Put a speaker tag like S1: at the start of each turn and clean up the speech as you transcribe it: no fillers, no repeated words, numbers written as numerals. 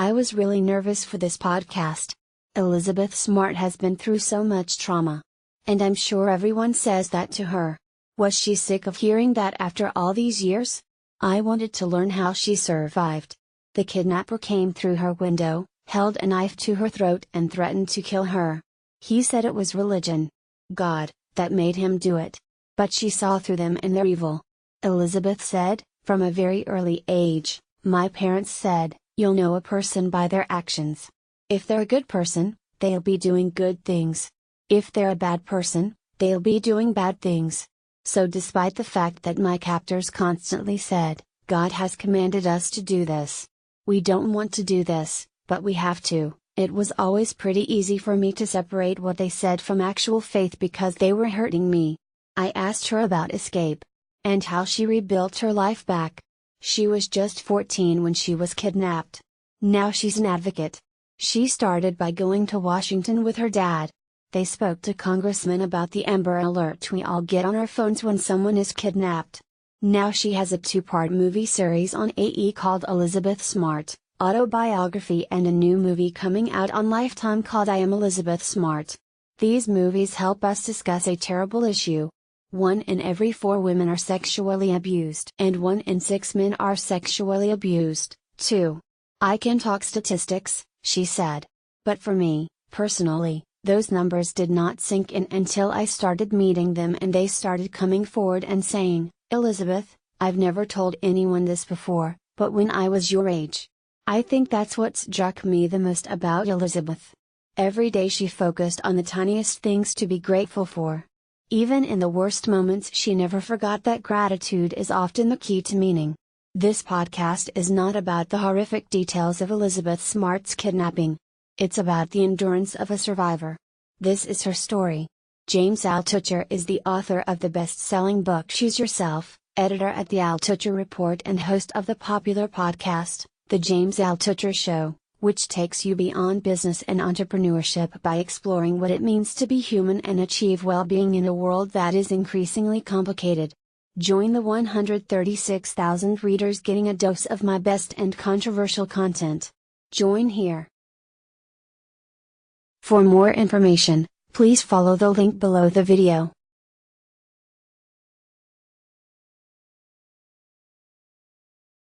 S1: I was really nervous for this podcast. Elizabeth Smart has been through so much trauma. And I'm sure everyone says that to her. Was she sick of hearing that after all these years? I wanted to learn how she survived. The kidnapper came through her window, held a knife to her throat and threatened to kill her. He said it was religion, God, that made him do it. But she saw through them and their evil. Elizabeth said, from a very early age, my parents said, you'll know a person by their actions. If they're a good person, they'll be doing good things. If they're a bad person, they'll be doing bad things. So despite the fact that my captors constantly said, God has commanded us to do this. We don't want to do this, but we have to. It was always pretty easy for me to separate what they said from actual faith because they were hurting me. I asked her about escape. And how she rebuilt her life back. She was just 14 when she was kidnapped. Now she's an advocate. She started by going to Washington with her dad. They spoke to congressmen about the Amber Alert we all get on our phones when someone is kidnapped. Now she has a 2-part movie series on AE called Elizabeth Smart, autobiography, and a new movie coming out on Lifetime called I Am Elizabeth Smart. These movies help us discuss a terrible issue. 1 in every 4 women are sexually abused and 1 in 6 men are sexually abused, too. I can talk statistics, she said. But for me, personally, those numbers did not sink in until I started meeting them and they started coming forward and saying, Elizabeth, I've never told anyone this before, but when I was your age. I think that's what struck me the most about Elizabeth. Every day she focused on the tiniest things to be grateful for. Even in the worst moments she never forgot that gratitude is often the key to meaning. This podcast is not about the horrific details of Elizabeth Smart's kidnapping. It's about the endurance of a survivor. This is her story. James Altucher is the author of the best-selling book Choose Yourself, editor at the Altucher Report and host of the popular podcast, The James Altucher Show, which takes you beyond business and entrepreneurship by exploring what it means to be human and achieve well-being in a world that is increasingly complicated. Join the 136,000 readers getting a dose of my best and controversial content. Join here. For more information, please follow the link below the video.